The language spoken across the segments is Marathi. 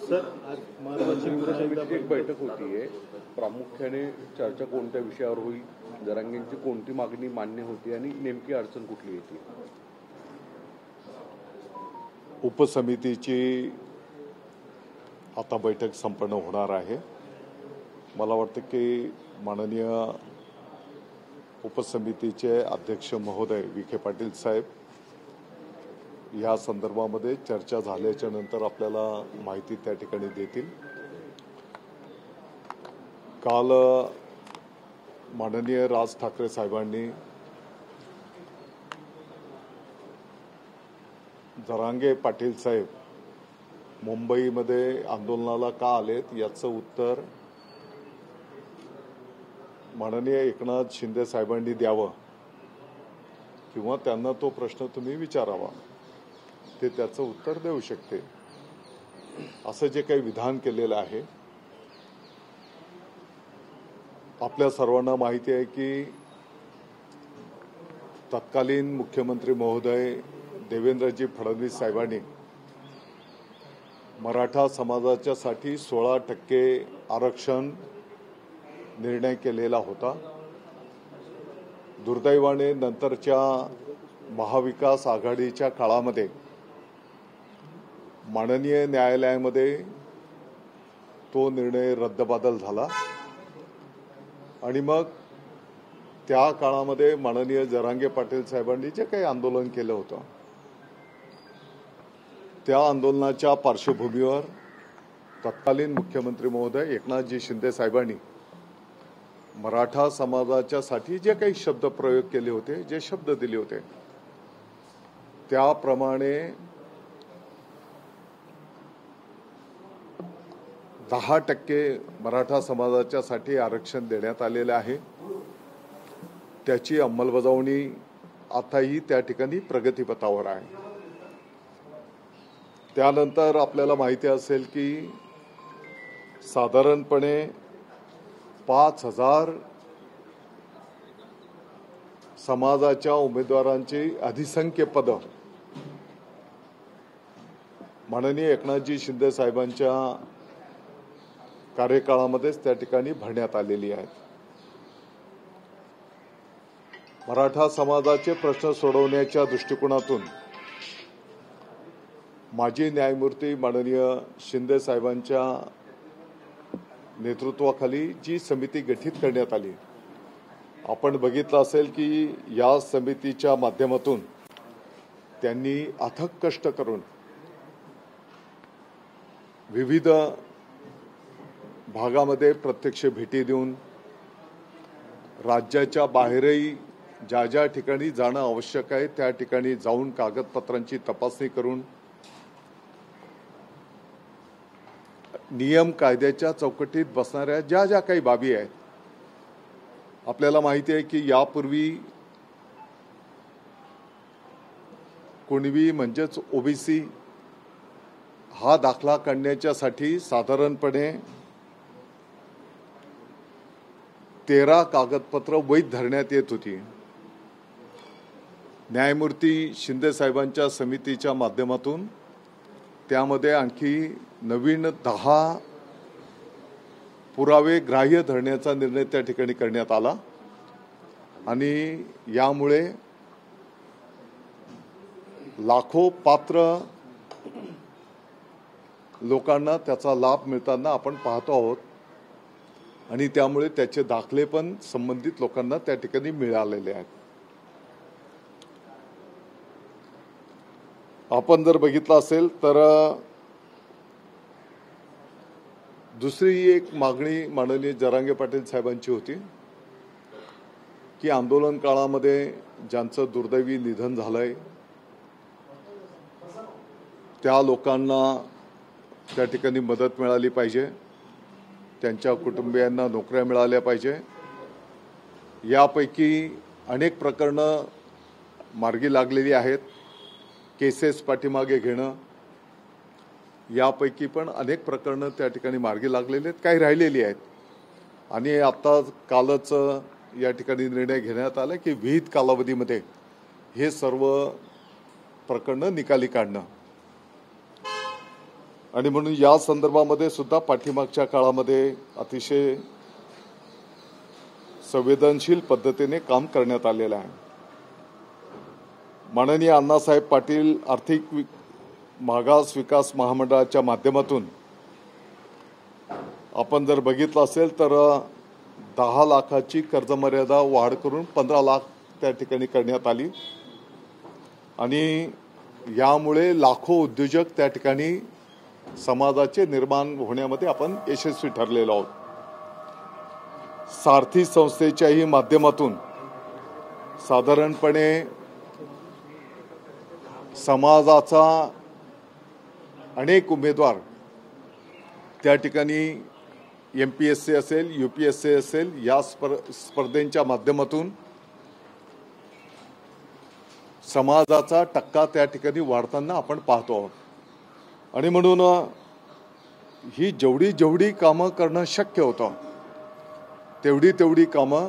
सर आज समितीची एक बैठक होतीये, प्रामुख्याने चर्चा कोणत्या विषयावर होईल, जरांगेंची कोणती मागणी मान्य होती आणि नेमकी अडचण कुठली येते? उपसमितीची आता बैठक संपन्न होणार आहे। मला वाटतं की माननीय उपसमितीचे अध्यक्ष महोदय विखे पाटील साहेब या संदर्भामध्ये चर्चा झाल्याच्या नंतर आपल्याला माहिती त्या ठिकाणी देतील। काल माननीय राज ठाकरे साहेबांनी जरांगे पाटील साहेब मुंबईमध्ये आंदोलनाला का आलेत याचं उत्तर माननीय एकनाथ शिंदे साहेबांनी द्यावं किंवा त्यांना तो प्रश्न तुम्ही विचारावा, ते त्याचं उत्तर देऊ शकते असं जे काही विधान केलेलं आहे। आपल्या सर्वांना माहिती आहे की तत्कालीन मुख्यमंत्री महोदय देवेंद्रजी फडणवीस साहेबांनी मराठा समाजाच्यासाठी 16% आरक्षण निर्णय केलेला होता। दुर्दैवाने नंतरच्या महाविकास आघाडीच्या काळामध्ये माननीय न्यायालयामध्ये तो निर्णय रद्दबातल झाला आणि मग त्या काळामध्ये माननीय जरांगे पाटील साहेबांनी जे काही आंदोलन केलं होतं त्या आंदोलनाच्या पार्श्वभूमीवर तत्कालीन मुख्यमंत्री महोदय एकनाथजी शिंदे साहेबांनी मराठा समाजाच्यासाठी जे काही शब्द प्रयोग केले होते, जे शब्द दिले होते त्याप्रमाणे 10% मराठा समाजाच्यासाठी आरक्षण देण्यात आलेले आहे। त्याची अंमलबजावणी आताही त्या ठिकाणी प्रगतीपथावर आहे। त्यानंतर आपल्याला माहिती असेल की साधारणपणे 5000 समाजाच्या उमेदवारांची अधिसंख्य पदं माननीय एकनाथजी शिंदे साहेबांच्या कार्यकाळामध्येच त्या ठिकाणी भरण्यात आलेली आहेत। मराठा समाजाचे प्रश्न सोडवण्याच्या दृष्टिकोनातून माजी न्यायमूर्ती माननीय शिंदे साहेबांच्या नेतृत्वाखाली जी समिती गठीत करण्यात आली, आपण बघितलं असेल की या समितीच्या माध्यमातून त्यांनी अथक कष्ट करून विविध भागामध्ये प्रत्यक्ष भेटी देऊन राज्याच्या बाहेरही ज्या ज्या ठिकाणी जाणं आवश्यक आहे त्या ठिकाणी जाऊन कागदपत्रांची तपासणी करून नियम कायद्याच्या चौकटीत बसणाऱ्या ज्या ज्या काही बाबी आहेत, आपल्याला माहिती आहे की यापूर्वी कुणबी म्हणजेच ओबीसी हा दाखला काढण्याच्यासाठी साधारणपणे 13 कागदपत्र वैध धरण्यात येत होती। न्यायमूर्ती शिंदे साहेबांच्या समितीच्या माध्यमातून त्यामध्ये आणखी नवीन 10 पुरावे ग्राह्य धरण्याचा निर्णय त्या ठिकाणी करण्यात आला आणि यामुळे लाखो पात्र लोकांना त्याचा लाभ मिळताना आपण पाहतो आहोत आणि त्यामुळे त्याचे दाखले पण संबंधित लोकांना त्या ठिकाणी मिळालेले आहेत। आपण जर बघितलं असेल तर दुसरी एक मागणी माननीय जरांगे पाटील साहेबांची होती की आंदोलन काळामध्ये ज्यांचं दुर्दैवी निधन झालंय त्या लोकांना त्या ठिकाणी मदत मिळाली पाहिजे, त्यांच्या कुटुंबियांना नोकऱ्या मिळाल्या पाहिजे। यापैकी अनेक प्रकरणं मार्गी लागलेली आहेत, केसेस पाठीमागे घेणं, यापैकी पण अनेक प्रकरणं त्या ठिकाणी मार्गी लागलेली आहेत, काही राहिलेली आहेत आणि आता कालच या ठिकाणी निर्णय घेण्यात आला की विहित कालावधीमध्ये हे सर्व प्रकरणं निकाली काढणं आणि म्हणून या संदर्भामध्ये सुद्धा पाठीमागच्या काळामध्ये अतिशय संवेदनशील पद्धतीने काम करण्यात आलेलं आहे. माननीय अण्णासाहेब पाटील आर्थिक मागास विकास महामंडळाच्या माध्यमातून आपण जर बघितलं असेल तर 10 लाखाची कर्जमर्यादा वाढ करून 15 लाख त्या ठिकाणी करण्यात आली आणि यामुळे लाखो उद्योजक त्या ठिकाणी समाजाचे निर्माण होण्यामध्ये आपण यशस्वी ठरलेलो आहोत. सारथी संस्थेच्याही माध्यमातून साधारणपणे समाजाचा अनेक उमेदवार त्या ठिकाणी MPSC असेल, UPSC असेल, या स्पर्धेच्या माध्यमातून समाजाचा टक्का त्या ठिकाणी वाढताना आपण पाहतो आहोत. आणि म्हणून ही जेवढी कामं करणं शक्य होतं तेवढी कामं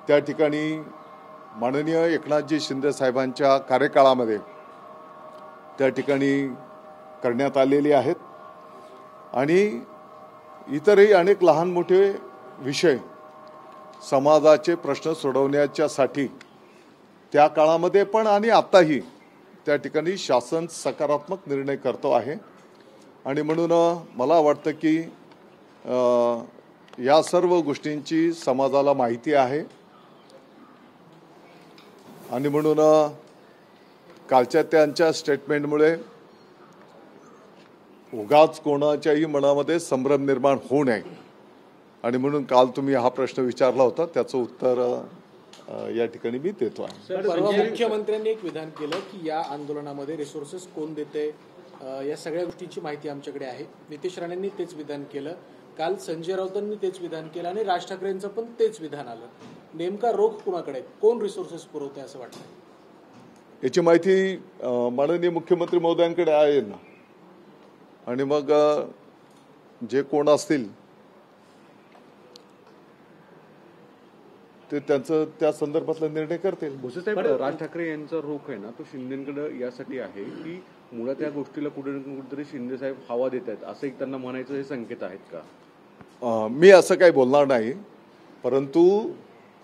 त्या ठिकाणी माननीय एकनाथजी शिंदे साहेबांच्या कार्यकाळामध्ये त्या ठिकाणी करण्यात आलेली आहेत. आणि इतरही अनेक लहान मोठे विषय समाजाचे प्रश्न सोडवण्याच्यासाठी त्या काळामध्ये पण आणि आताही त्या ठिकाणी शासन सकारात्मक निर्णय करतो आहे. आणि म्हणून मला वाटतं की या सर्व गोष्टींची समाजाला माहिती आहे. आणि म्हणून कालच्या त्यांच्या स्टेटमेंटमुळे उगाच कोणाच्याही मनामध्ये संभ्रम निर्माण होऊ नये आणि म्हणून काल तुम्ही हा प्रश्न विचारला होता, त्याचं उत्तर या ठिकाणी मी देतो आहे. परवा मुख्यमंत्र्यांनी एक विधान केलं की या आंदोलनामध्ये रिसोर्सेस कोण देते या सगळ्या गोष्टींची माहिती आमच्याकडे आहे. नितेश राणेंनी तेच विधान केलं, काल संजय राऊतांनी तेच विधान केलं आणि राज ठाकरेंचं पण तेच विधान आलं. नेमका रोख कुणाकडे, कोण रिसोर्सेस पुरवते असं वाटतं? याची माहिती माननीय मुख्यमंत्री महोदयांकडे आहे ना. आणि मग जे कोण असतील ते त्यांचं त्या संदर्भातला निर्णय करतील. भुसेसाहेब, राज ठाकरे यांचा रोख आहे ना तो शिंदेकडे यासाठी आहे की मुळात त्या गोष्टीला कुठे ना कुठेतरी शिंदे साहेब हवा देत आहेत असं एक त्यांना म्हणायचं हे संकेत आहेत का? मी असं काही बोलणार नाही, परंतु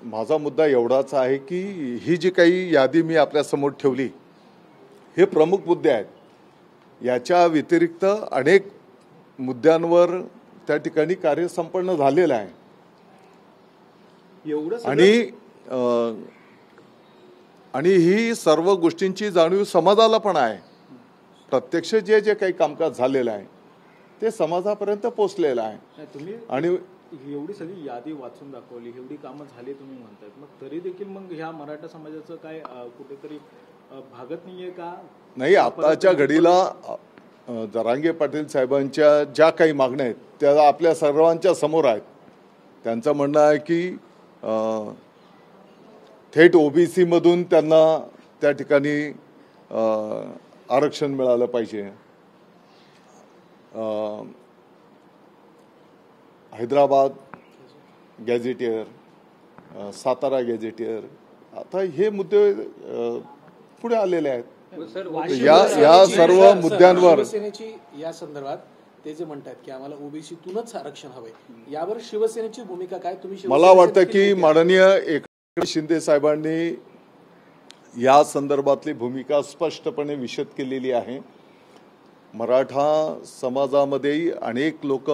माझा मुद्दा एवढाच आहे की ही जी काही यादी मी आपल्यासमोर ठेवली हे प्रमुख मुद्दे आहेत. याच्या व्यतिरिक्त अनेक मुद्द्यांवर त्या ठिकाणी कार्य संपन्न झालेलं आहे. आणि ही सर्व गोष्टींची जाणीव समाजाला पण आहे. प्रत्यक्ष जे काही कामकाज झालेलं आहे ते समाजापर्यंत पोहोचलेलं आहे. आणि एवढी सगळी यादी वाचून दाखवली, एवढी कामं झाली तुम्ही म्हणतायत, मग तरी देखील मग ह्या मराठा समाजाचं काय कुठेतरी भागत नाहीये का? नाही, आताच्या घडीला जरांगे पाटील साहेबांच्या ज्या काही मागण्या आहेत त्या आपल्या सर्वांच्या समोर आहेत. त्यांचं म्हणणं आहे की थेट OBC मधून त्यांना त्या ठिकाणी आरक्षण मिळालं पाहिजे. हैदराबाद गॅझेटियर, सातारा गॅझेटियर, आता हे मुद्दे पुढे आलेले आहेत. या सर्व मुद्द्यांवर शिवसेनेची या संदर्भात ते जे म्हणतात की आम्हाला OBC तूनच आरक्षण हवंय, यावर शिवसेनेची भूमिका काय? तुम्ही मला वाटतं की माननीय एकनाथ शिंदे साहेबांनी या संदर्भातली भूमिका स्पष्टपणे विशद केलेली आहे. मराठा समाजामध्येही अनेक लोक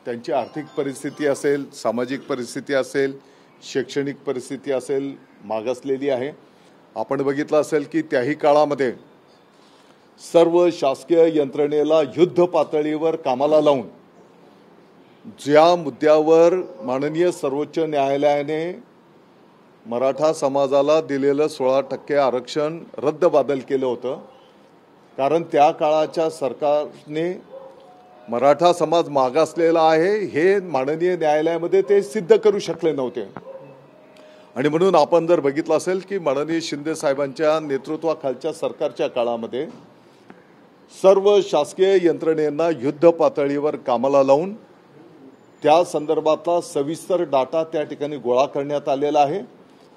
त्यांची आर्थिक परिस्थिती असेल, सामाजिक परिस्थिती असेल, शैक्षणिक परिस्थिती असेल, मागासलेली आहे. आपण बघितलं असेल की त्याही काळामध्ये सर्व शासकीय यंत्रणेला युद्ध पातळीवर कामाला लावून ज्या मुद्द्यावर माननीय सर्वोच्च न्यायालयाने मराठा समाजाला दिलेलं 16% आरक्षण रद्दबादल केलं होतं, कारण त्या काळाच्या सरकारने मराठा समाज मागासलेला आहे हे माननीय न्यायालयामध्ये ते सिद्ध करू शकले नव्हते. आणि म्हणून आपण जर बघितलं असेल की माननीय शिंदे साहेबांच्या नेतृत्वाखालच्या सरकारच्या काळामध्ये सर्व शासकीय यंत्रणेंना युद्ध पातळीवर कामाला लावून त्या संदर्भातला सविस्तर डाटा त्या ठिकाणी गोळा करण्यात आलेला आहे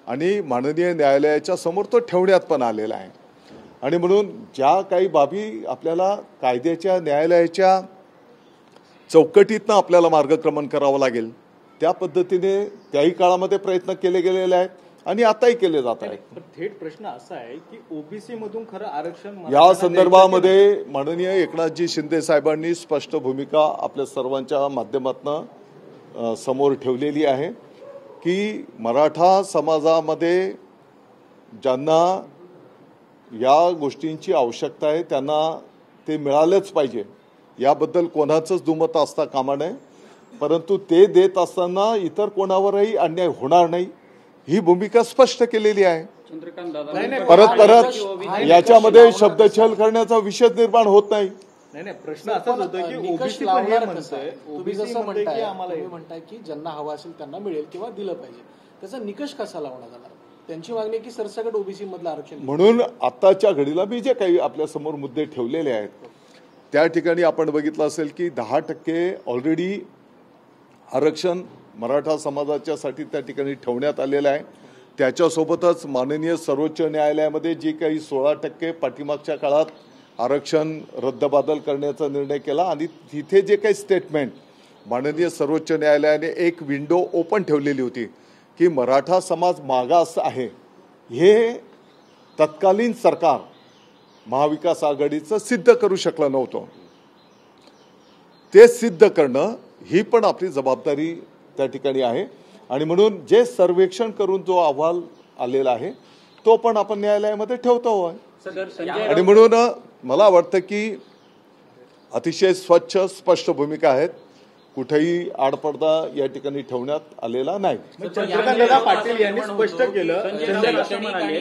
आणि माननीय न्यायालयाच्या समोर तो ठेवण्यात पण आलेला आहे. आणि म्हणून ज्या काही बाबी आपल्याला कायद्याच्या न्यायालयाच्या चौकटीतनं आपल्याला मार्गक्रमण करावं लागेल त्या पद्धतीने त्याही काळामध्ये प्रयत्न केले गेलेले आहेत आणि आताही केले जात आहेत. पण थेट प्रश्न असा आहे की ओबीसी मधून खरं आरक्षण या संदर्भामध्ये माननीय एकनाथजी शिंदे साहेबांनी स्पष्ट भूमिका आपल्या सर्वांच्या माध्यमातून समोर ठेवलेली आहे की मराठा समाजामध्ये ज्यांना या गोष्टींची आवश्यकता आहे त्यांना ते मिळालंच पाहिजे, याबद्दल कोणाचंच दुमत असता कामा नये. परंतु ते देत असताना इतर कोणावरही अन्याय होणार नाही ही भूमिका स्पष्ट केलेली आहे. परत याच्यामध्ये शब्दछल करण्याचा विषय निर्माण होत नाही. नाही प्रश्न असाच होता की ओबीसी तुम्ही जसं म्हणताय की ज्यांना हवं असेल त्यांना मिळेल किंवा दिलं पाहिजे, त्याचा निकष कसा लावण्यात आला? त्यांची मागणी की सरसकट ओबीसी मधलं आरक्षण. म्हणून आताच्या घडीला मी जे काही आपल्या समोर मुद्दे ठेवलेले आहेत त्या ठिकाणी आपण बघितलं असेल की 10% ऑलरेडी आरक्षण मराठा समाजाच्यासाठी त्या ठिकाणी ठेवण्यात आलेलं आहे. त्याच्यासोबतच माननीय सर्वोच्च न्यायालयामध्ये जी काही 16% पाठीमागच्या काळात आरक्षण रद्दबादल करण्याचा निर्णय केला आणि तिथे जे काही स्टेटमेंट माननीय सर्वोच्च न्यायालयाने एक विंडो ओपन ठेवलेली होती की मराठा समाज मागास आहे, हे तत्कालीन सरकार महाविकास आघाडीचं सिद्ध करू शकलं नव्हतं. ते सिद्ध करणं ही पण आपली जबाबदारी त्या ठिकाणी आहे आणि म्हणून जे सर्वेक्षण करून जो अहवाल आलेला आहे तो पण आपण न्यायालयामध्ये ठेवतो आहे. आणि म्हणून मला वाटतं की अतिशय स्वच्छ स्पष्ट भूमिका आहेत, कुठेही आडपडदा या ठिकाणी ठेवण्यात आलेला नाही. चंद्रकांत पाटील यांनी स्पष्ट केलं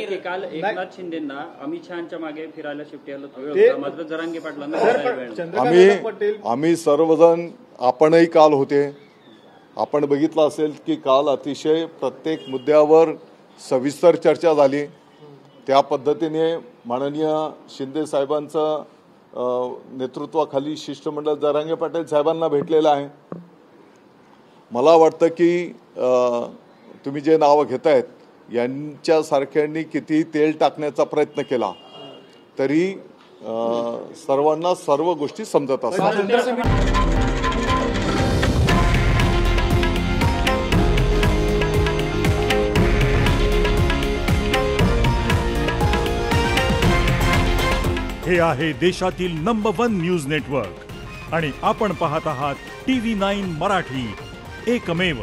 की काल एकनाथ शिंदेंना अमित शहाच्या मागे फिरायला शिफ्ट यायला मात्र जरांगे पाटलांना आम्ही सर्वजण आपणही काल होते. आपण बघितलं असेल की काल अतिशय प्रत्येक मुद्द्यावर सविस्तर चर्चा झाली. त्या पद्धतीने माननीय शिंदे साहेबांचं नेतृत्वाखाली शिष्टमंडळ जरांगे पाटील साहेबांना भेटलेलं आहे. मला वाटतं की तुम्ही जे नावं घेतायत यांच्यासारख्यांनी किती तेल टाकण्याचा प्रयत्न केला तरी सर्वांना सर्व गोष्टी समजत असतात. हे आहे देशातील नंबर 1 न्यूज नेटवर्क आणि आपण पाहत आहात TV9 मराठी, एकमेव.